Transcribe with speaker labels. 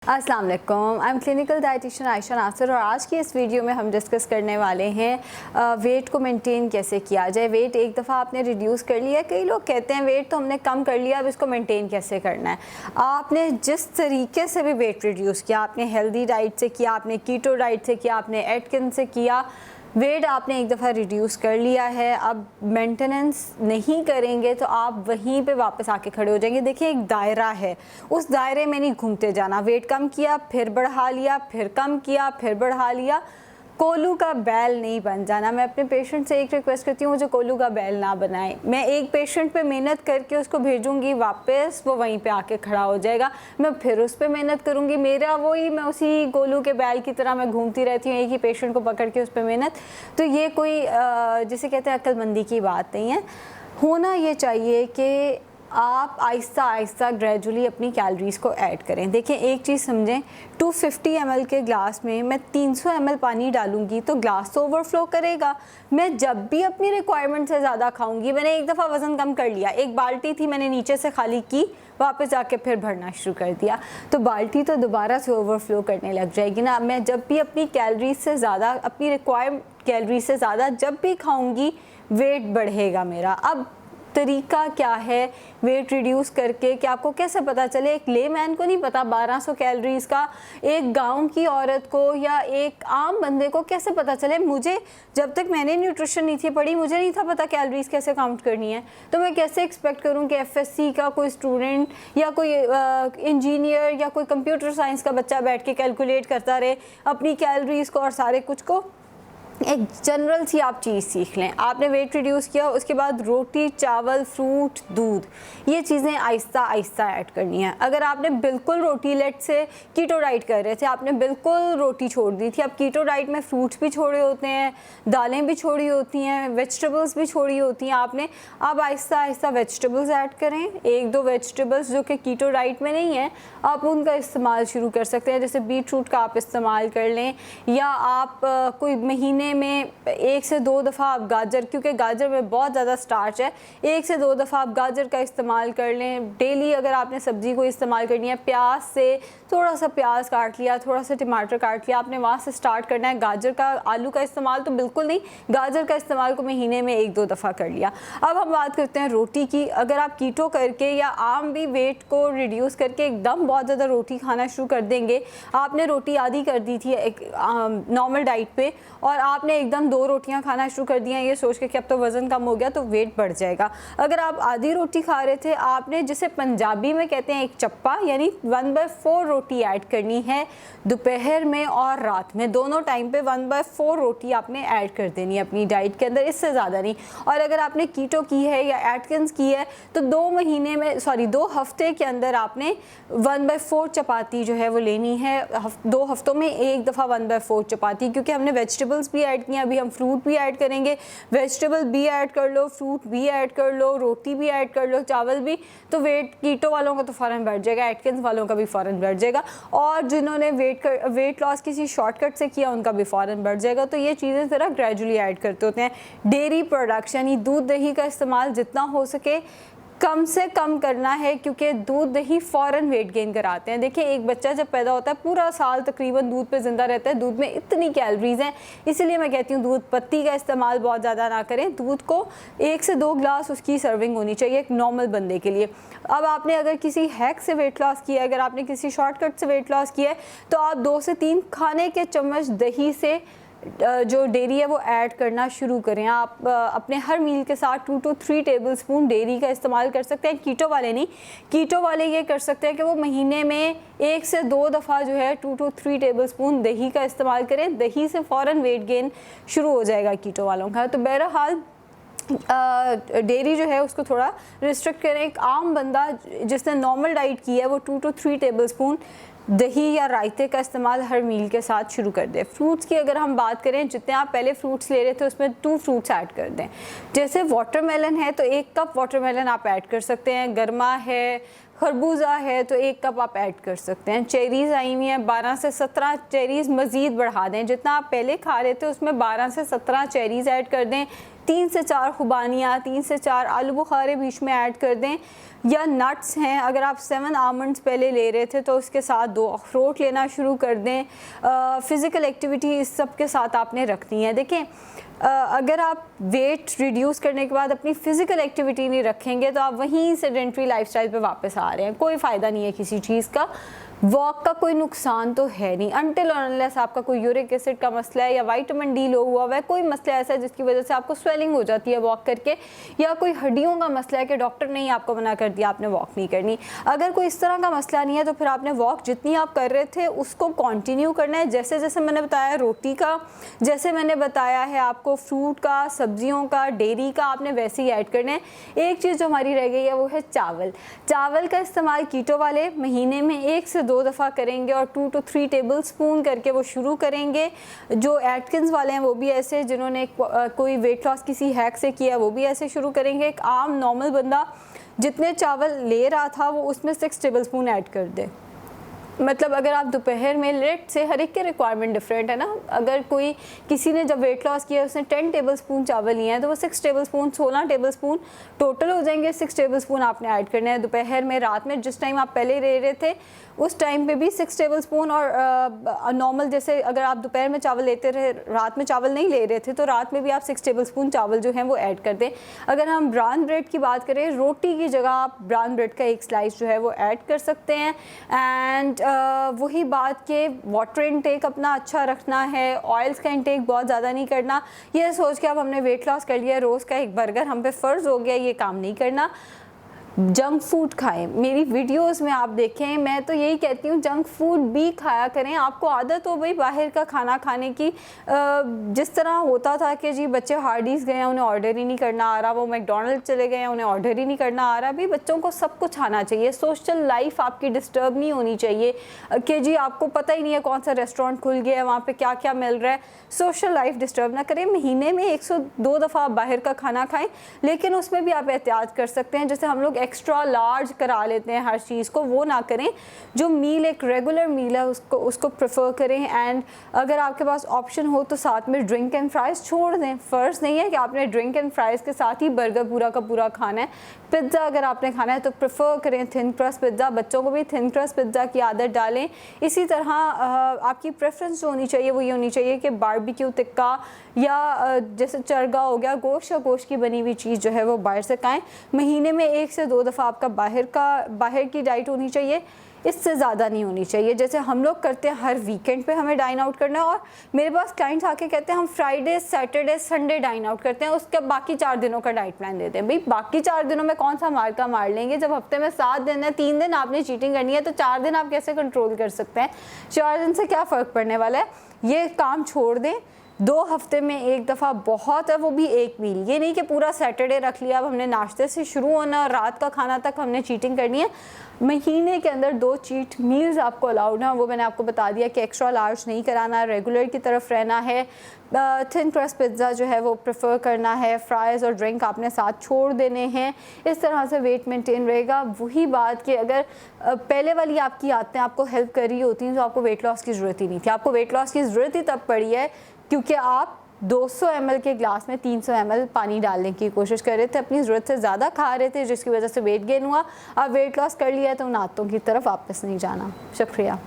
Speaker 1: अस्सलाम वालेकुम, I am clinical dietitian Ayesha Nasir और आज की इस वीडियो में हम डिस्कस करने वाले हैं वेट को मेंटेन कैसे किया जाए। वेट एक दफ़ा आपने रिड्यूस कर लिया, कई लोग कहते हैं वेट तो हमने कम कर लिया, अब इसको मेंटेन कैसे करना है। आपने जिस तरीके से भी वेट रिड्यूस किया, आपने हेल्दी डाइट से किया, आपने कीटो डाइट से किया, आपने एटकिंस से किया, वेट आपने एक दफ़ा रिड्यूस कर लिया है, अब मेंटेनेंस नहीं करेंगे तो आप वहीं पे वापस आके खड़े हो जाएंगे। देखिए एक दायरा है, उस दायरे में नहीं घूमते जाना। वेट कम किया, फिर बढ़ा लिया, फिर कम किया, फिर बढ़ा लिया, कोलू का बैल नहीं बन जाना। मैं अपने पेशेंट से एक रिक्वेस्ट करती हूँ, मुझे कोलू का बैल ना बनाए। मैं एक पेशेंट पे मेहनत करके उसको भेजूंगी वापस, वो वहीं पे आके खड़ा हो जाएगा, मैं फिर उस पर मेहनत करूँगी, मेरा वही, मैं उसी कोलू के बैल की तरह मैं घूमती रहती हूँ एक ही पेशेंट को पकड़ के उस पर मेहनत। तो ये कोई जिसे कहते हैं अक्लमंदी की बात नहीं है। होना ये चाहिए कि आप आहिस्ता आहिस्ता ग्रेजुअली अपनी कैलोरीज़ को ऐड करें। देखिए एक चीज़ समझें, 250 ml के ग्लास में मैं 300 ml पानी डालूंगी तो ग्लास तो ओवरफ्लो करेगा। मैं जब भी अपनी रिक्वायरमेंट से ज़्यादा खाऊंगी, मैंने एक दफ़ा वज़न कम कर लिया, एक बाल्टी थी मैंने नीचे से खाली की, वापस जाके फिर भरना शुरू कर दिया, तो बाल्टी तो दोबारा से ओवरफ्लो करने लग जाएगी ना। मैं जब भी अपनी कैलोरीज से ज़्यादा, अपनी रिक्वायर्ड कैलोरीज से ज़्यादा जब भी खाऊंगी, वेट बढ़ेगा मेरा। अब तरीका क्या है वेट रिड्यूस करके कि आपको कैसे पता चले? एक लेमैन को नहीं पता 1200 कैलोरीज का, एक गांव की औरत को या एक आम बंदे को कैसे पता चले? मुझे जब तक मैंने न्यूट्रिशन नहीं थी पढ़ी, मुझे नहीं था पता कैलोरीज कैसे काउंट करनी है, तो मैं कैसे एक्सपेक्ट करूं कि एफएससी का कोई स्टूडेंट या कोई इंजीनियर या कोई कंप्यूटर साइंस का बच्चा बैठ के कैलकुलेट करता रहे अपनी कैलोरीज को और सारे कुछ को। एक जनरल सी आप चीज़ सीख लें। आपने वेट रिड्यूस किया, उसके बाद रोटी, चावल, फ्रूट, दूध, ये चीज़ें आहिस्ता आहिस्ता ऐड करनी है। अगर आपने बिल्कुल रोटी, लेट से कीटो डाइट कर रहे थे, आपने बिल्कुल रोटी छोड़ दी थी, अब कीटो डाइट में फ्रूट्स भी छोड़े होते हैं, दालें भी छोड़ी होती हैं, वेजिटेबल्स भी छोड़ी होती हैं आपने, अब आहिस्ता आहिस्ता वेजिटेबल्स ऐड करें। एक दो वेजिटेबल्स जो कि कीटो डाइट में नहीं है, आप उनका इस्तेमाल शुरू कर सकते हैं, जैसे बीट रूट का आप इस्तेमाल कर लें, या आप कोई महीने में 1 से 2 दफ़ा आप गाजर, क्योंकि गाजर में बहुत ज़्यादा स्टार्च है, 1 से 2 दफ़ा आप गाजर का इस्तेमाल कर लें। डेली अगर आपने सब्ज़ी को इस्तेमाल करनी है, प्याज से थोड़ा सा प्याज काट लिया, थोड़ा सा टमाटर काट लिया, आपने वहाँ से स्टार्ट करना है। गाजर का, आलू का इस्तेमाल तो बिल्कुल नहीं, गाजर का इस्तेमाल को महीने में 1-2 दफ़ा कर लिया। अब हम बात करते हैं रोटी की। अगर आप कीटो करके या आम भी वेट को रिड्यूस करके एकदम बहुत ज़्यादा रोटी खाना शुरू कर देंगे, आपने रोटी आधी कर दी थी एक नॉर्मल डाइट पे और आपने एकदम 2 रोटियां खाना शुरू कर दिया ये सोच के कि अब तो वज़न कम हो गया, तो वेट बढ़ जाएगा। अगर आप आधी रोटी खा रहे थे, आपने जिसे पंजाबी में कहते हैं एक चप्पा, यानी 1/4 रोटी ऐड करनी है दोपहर में और रात में, दोनों टाइम पे 1/4 रोटी आपने ऐड कर देनी है अपनी डाइट के अंदर, इससे ज़्यादा नहीं। और अगर आपने कीटो की है या एटकिंस की है तो 2 हफ्ते के अंदर आपने 1/4 चपाती जो है वो लेनी है। 2 हफ्तों में एक दफ़ा 1/4 चपाती, क्योंकि हमने वेजिटेबल्स भी ऐड किया, अभी हम फ्रूट भी ऐड करेंगे। वेजिटेबल भी ऐड कर लो, फ्रूट भी ऐड कर लो, रोटी भी ऐड कर लो, चावल भी, तो वेट कीटो वालों का तो फ़ौरन बढ़ जाएगा, एटकिंस वालों का भी फ़ौरन बढ़ जाएगा, और जिन्होंने वेट लॉस किसी शॉर्टकट से किया उनका भी फ़ौरन बढ़ जाएगा। तो ये चीज़ें ज़रा ग्रेजुअली ऐड करते होते हैं। डेयरी प्रोडक्ट्स यानी दूध दही का इस्तेमाल जितना हो सके कम से कम करना है, क्योंकि दूध दही फ़ौरन वेट गेन कराते हैं। देखिए एक बच्चा जब पैदा होता है पूरा साल तकरीबन दूध पे ज़िंदा रहता है, दूध में इतनी कैलोरीज़ हैं, इसीलिए मैं कहती हूँ दूध पत्ती का इस्तेमाल बहुत ज़्यादा ना करें। दूध को 1 से 2 ग्लास उसकी सर्विंग होनी चाहिए एक नॉर्मल बंदे के लिए। अब आपने अगर किसी हैक से वेट लॉस किया है, अगर आपने किसी शॉर्टकट से वेट लॉस किया है, तो आप 2 से 3 खाने के चम्मच दही से जो डेयरी है वो ऐड करना शुरू करें। आप अपने हर मील के साथ 2 to 3 टेबलस्पून डेयरी का इस्तेमाल कर सकते हैं। कीटो वाले नहीं, कीटो वाले ये कर सकते हैं कि वो महीने में 1 से 2 दफ़ा जो है 2 to 3 टेबलस्पून दही का इस्तेमाल करें। दही से फ़ौरन वेट गेन शुरू हो जाएगा कीटो वालों का। तो बहरहाल डेयरी जो है उसको थोड़ा रिस्ट्रिक्ट करें। एक आम बंदा जिसने नॉर्मल डाइट की है वो 2 to 3 टेबलस्पून दही या रायते का इस्तेमाल हर मील के साथ शुरू कर दें। फ्रूट्स की अगर हम बात करें, जितने आप पहले फ्रूट्स ले रहे थे उसमें 2 फ्रूट्स ऐड कर दें। जैसे वाटरमेलन है तो 1 कप वाटरमेलन आप ऐड कर सकते हैं, गर्मा है, खरबूजा है तो 1 कप आप ऐड कर सकते हैं। चेरीज़ आई हुई हैं, 12 से 17 चेरीज़ मज़ीद बढ़ा दें, जितना आप पहले खा रहे थे उसमें 12 से 17 चेरीज़ ऐड कर दें। 3 से 4 खुबानियाँ, 3 से 4 आलू बुखारे बीच में ऐड कर दें, या नट्स हैं, अगर आप 7 आमंड्स पहले ले रहे थे तो उसके साथ 2 अखरोट लेना शुरू कर दें। फ़िज़िकल एक्टिविटी इस सब के साथ आपने रखनी है। देखें, अगर आप वेट रिड्यूस करने के बाद अपनी फ़िज़िकल एक्टिविटी नहीं रखेंगे तो आप वहीं सेडेंटरी लाइफस्टाइल पे वापस आ रहे हैं। कोई फ़ायदा नहीं है किसी चीज़ का। वॉक का कोई नुकसान तो है नहीं, अनटिल और अनलेस आपका कोई यूरिक एसिड का मसला है या विटामिन डी लो हुआ है, कोई मसला ऐसा है जिसकी वजह से आपको स्वेलिंग हो जाती है वॉक करके, या कोई हड्डियों का मसला है कि डॉक्टर ने ही आपको मना कर दिया आपने वॉक नहीं करनी। अगर कोई इस तरह का मसला नहीं है तो फिर आपने वॉक जितनी आप कर रहे थे उसको कंटिन्यू करना है। जैसे जैसे मैंने बताया रोटी का, जैसे मैंने बताया है आपको फ्रूट का, सब्जियों का, डेयरी का, आपने वैसे ही ऐड करना है। एक चीज़ जो हमारी रह गई है वो है चावल। चावल का इस्तेमाल कीटो वाले महीने में 1 से 2 दफ़ा करेंगे और 2 to 3 टेबल स्पून करके वो शुरू करेंगे। जो एटकिंस वाले हैं वो भी ऐसे, जिन्होंने कोई वेट लॉस किसी हैक से किया वो भी ऐसे शुरू करेंगे। एक आम नॉर्मल बंदा जितने चावल ले रहा था वो उसमें 6 टेबल स्पून ऐड कर दे। मतलब अगर आप दोपहर में, लेट से हर एक के रिक्वायरमेंट डिफरेंट है ना, अगर कोई किसी ने जब वेट लॉस किया उसने 10 टेबल स्पून चावल लिए हैं तो वो 6 table spoon 16 table spoon total हो जाएंगे। 6 टेबल स्पून आपने ऐड करने हैं दोपहर में, रात में जिस टाइम आप पहले ले रहे थे उस टाइम पे भी 6 टेबल स्पून। और नॉर्मल जैसे अगर आप दोपहर में चावल लेते रहे, रात में चावल नहीं ले रहे थे तो रात में भी आप 6 टेबल स्पून चावल जो हैं वो ऐड कर दें। अगर हम ब्राउन ब्रेड की बात करें, रोटी की जगह आप ब्राउन ब्रेड का एक स्लाइस जो है वो ऐड कर सकते हैं। एंड वही बात कि वाटर इनटेक अपना अच्छा रखना है, ऑयल्स का इनटेक बहुत ज़्यादा नहीं करना। ये सोच के अब हमने वेट लॉस कर लिया, रोज़ का एक बर्गर हम पे फ़र्ज़ हो गया, ये काम नहीं करना। जंक फूड खाएं, मेरी वीडियोस में आप देखें, मैं तो यही कहती हूँ जंक फूड भी खाया करें। आपको आदत हो भाई बाहर का खाना खाने की, जिस तरह होता था कि जी बच्चे हार्डीज़ गए हैं उन्हें ऑर्डर ही नहीं करना आ रहा, वो मैकडॉनल्ड चले गए हैं उन्हें ऑर्डर ही नहीं करना आ रहा। भाई बच्चों को सब कुछ आना चाहिए। सोशल लाइफ आपकी डिस्टर्ब नहीं होनी चाहिए कि जी आपको पता ही नहीं है कौन सा रेस्टोरेंट खुल गया है, वहाँ पर क्या क्या मिल रहा है। सोशल लाइफ डिस्टर्ब ना करें। महीने में 102 दफ़ा आप बाहर का खाना खाएँ, लेकिन उसमें भी आप एहतियात कर सकते हैं। जैसे हम लोग एक्स्ट्रा लार्ज करा लेते हैं हर चीज़ को, वो ना करें। जो मील एक रेगुलर मील है उसको प्रेफर करें। एंड अगर आपके पास ऑप्शन हो तो साथ में ड्रिंक एंड फ्राइज़ छोड़ दें। फ़र्ज़ नहीं है कि आपने ड्रिंक एंड फ्राइज़ के साथ ही बर्गर पूरा का पूरा खाना है। पिज़्ज़ा अगर आपने खाना है तो प्रेफर करें थिन क्रस्ट पिज़्ज़ा। बच्चों को भी थिन क्रस्ट पिज़्ज़ा की आदत डालें। इसी तरह आपकी प्रेफरेंस जो होनी चाहिए वो ये होनी चाहिए कि बारबेक्यू टिक्का या जैसे चरगा हो गया, गोश्त या गोश्त की बनी हुई चीज़ जो है वो बाहर से खाएं। महीने में 1 से 2 दफ़ा आपका बाहर की डाइट होनी चाहिए, इससे ज़्यादा नहीं होनी चाहिए। जैसे हम लोग करते हैं हर वीकेंड पे हमें डाइन आउट करना है, और मेरे पास क्लाइंट्स आके कहते हैं हम Friday, Saturday, Sunday dine out करते हैं, उसके बाकी 4 दिनों का डाइट प्लान देते हैं। भाई बाकी 4 दिनों में कौन सा मार का मार लेंगे, जब हफ्ते में 7 दिन है, 3 दिन आपने चीटिंग करनी है तो 4 दिन आप कैसे कंट्रोल कर सकते हैं? 4 दिन से क्या फ़र्क पड़ने वाला है? ये काम छोड़ दें। 2 हफ्ते में 1 दफ़ा बहुत है, वो भी एक मील। ये नहीं कि पूरा सैटरडे रख लिया, अब हमने नाश्ते से शुरू होना और रात का खाना तक हमने चीटिंग करनी है। महीने के अंदर 2 चीट मील्स आपको अलाउड हैं, वो मैंने आपको बता दिया कि एक्स्ट्रा लार्ज नहीं कराना, रेगुलर की तरफ रहना है। थिन क्रस्ट पिज़्ज़ा जो है वो प्रेफर करना है, फ्राइज़ और ड्रिंक आपने साथ छोड़ देने हैं। इस तरह से वेट मेंटेन रहेगा। वही बात कि अगर पहले वाली आपकी आदतें आपको हेल्प कर रही होती हैं तो आपको वेट लॉस की ज़रूरत ही नहीं थी। आपको वेट लॉस की ज़रूरत ही तब पड़ी है क्योंकि आप 200 ml के ग्लास में 300 ml पानी डालने की कोशिश कर रहे थे, अपनी ज़रूरत से ज़्यादा खा रहे थे, जिसकी वजह से वेट गेन हुआ। अब वेट लॉस कर लिया तो उन आदतों की तरफ वापस नहीं जाना। शुक्रिया।